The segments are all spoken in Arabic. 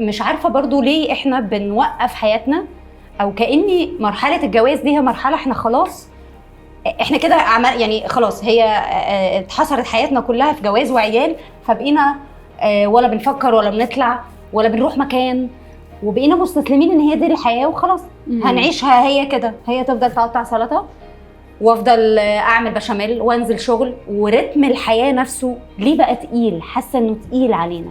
مش عارفه برضو ليه احنا بنوقف حياتنا، او كأني مرحله الجواز دي هي مرحله احنا خلاص احنا كده يعني خلاص هي اتحصرت حياتنا كلها في جواز وعيال، فبقينا ولا بنفكر ولا بنطلع ولا بنروح مكان، وبقينا مستسلمين ان هي دي الحياه وخلاص. هنعيشها هي كده، هي تفضل تقطع سلطه وافضل اعمل بشاميل وانزل شغل، ورتم الحياه نفسه ليه بقى تقيل؟ حاسه انه تقيل علينا.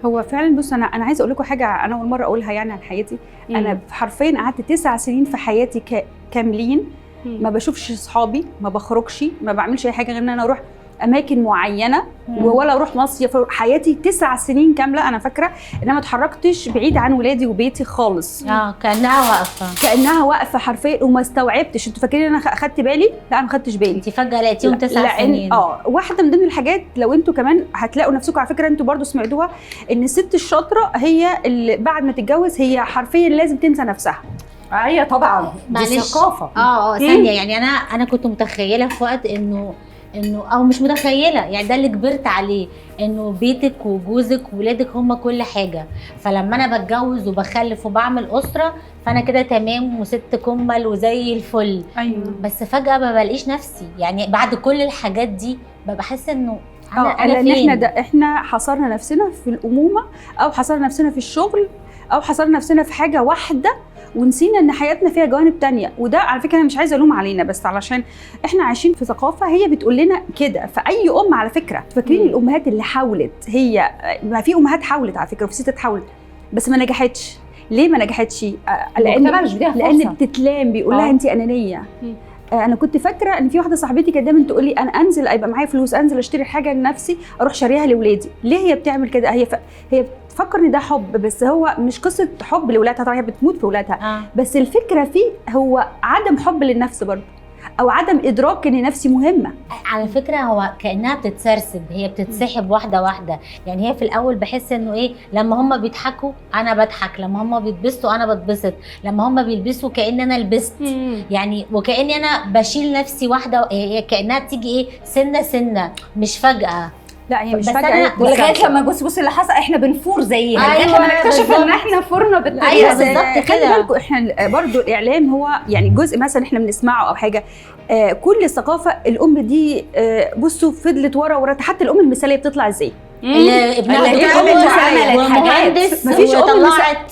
هو فعلا بص، انا عايزه اقول لكم حاجه انا اول مره اقولها يعني عن حياتي. انا حرفيا قعدت 9 سنين في حياتي كاملين ما بشوفش صحابي، ما بخرجش، ما بعملش اي حاجه غير ان انا اروح اماكن معينه ولا اروح مصيف. حياتي 9 سنين كامله انا فاكره ان انا ما اتحركتش بعيد عن ولادي وبيتي خالص. كانها واقفه حرفيا، وما استوعبتش. انتوا فاكرين انا اخدت بالي؟ لا، ما خدتش بالي. انت فجاه لقيتيهم 9 سنين. واحده من ضمن الحاجات، لو انتوا كمان هتلاقوا نفسكم على فكره، انتوا برضو سمعتوها، ان الست الشاطره هي اللي بعد ما تتجوز هي حرفيا لازم تنسى نفسها. هي طبعا دي ثقافه. ثانيه، يعني انا كنت متخيله في وقت انه او مش متخيله، يعني ده اللي كبرت عليه، انه بيتك وجوزك وولادك هم كل حاجه. فلما انا بتجوز وبخلف وبعمل اسره فانا كده تمام وست كمل وزي الفل. ايوه. بس فجاه ما بلاقيش نفسي، يعني بعد كل الحاجات دي بحس انه انا لان احنا حصرنا نفسنا في الامومه، او حصرنا نفسنا في الشغل، او حصرنا نفسنا في حاجه واحده، ونسينا ان حياتنا فيها جوانب تانية. وده على فكره انا مش عايزه الوم علينا، بس علشان احنا عايشين في ثقافه هي بتقول لنا كده. فاي على فكره فاكرين الامهات اللي حاولت، هي ما في امهات حاولت على فكره، وفي ستات حاولت بس ما نجحتش. ليه ما نجحتش؟ لان بتتلام، بيقول لها انت انانيه. انا كنت فاكره ان في واحده صاحبتي كانت دايما تقول لي انا انزل يبقى معايا فلوس، انزل اشتري حاجه لنفسي اروح شاريها لاولادي. ليه هي بتعمل كده؟ هي بتفكر ان ده حب، بس هو مش قصه حب لاولادها، طبعا هي بتموت في اولادها. بس الفكره فيه هو عدم حب للنفس برضه، او عدم ادراك ان نفسي مهمه. على فكره هو كانها بتتسرسب، هي بتتسحب واحده واحده. يعني هي في الاول بحس انه ايه، لما هم بيضحكوا انا بضحك، لما هم بيتبسطوا انا بتبسط، لما هم بيلبسوا كأن انا لبست. يعني وكأني انا بشيل نفسي واحده، هي كأنها تيجي ايه سنه سنه، مش فجأة. لا هي مش فجأة، ولغايه لما بص اللي حصل احنا بنفور زيها، لغايه لما نكتشف ان احنا فرنا بالطريقه. ايوه بالظبط كده. خلي بالكم احنا برضو الاعلام هو يعني جزء مثلا احنا بنسمعه او حاجه. كل الثقافه الام دي بصوا فضلت ورا حتى الام المثاليه بتطلع ازاي؟ ابنها ومهندس وطلعت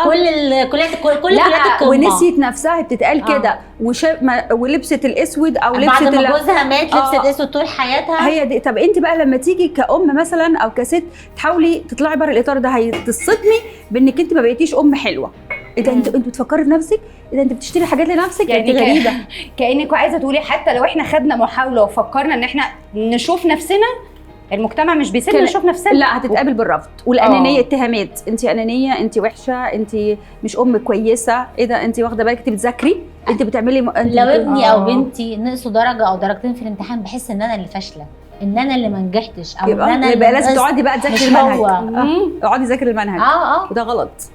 كل الكليات ونسيت نفسها بتتقال كده، ولبست الاسود او لبست بعد ما جوزها مات لبست اسود طول حياتها. هي دي. طب انت بقى لما تيجي كأم مثلا او كست تحاولي تطلعي بره الاطار ده، هتصدمي بانك انت ما بقيتيش ام حلوه. اذا انت بتفكري في نفسك، اذا انت بتشتري حاجات لنفسك، يعني غريبه. كأنك عايزه تقولي حتى لو احنا خدنا محاوله وفكرنا ان احنا نشوف نفسنا، المجتمع مش بيسيبنا نشوف نفسنا. لا، هتتقابل بالرفض والانانيه، اتهامات. انت انانيه، انت وحشه، انت مش ام كويسه. ايه ده؟ انت واخده بالك؟ انت بتذاكري، انت بتعملي لو ابني او بنتي نقصوا درجه او درجتين في الامتحان بحس ان انا اللي فاشله، ان انا اللي ما نجحتش، او ان انا يبقى لازم تقعدي بقى تذاكري المنهج. اقعدي ذاكري المنهج. وده غلط.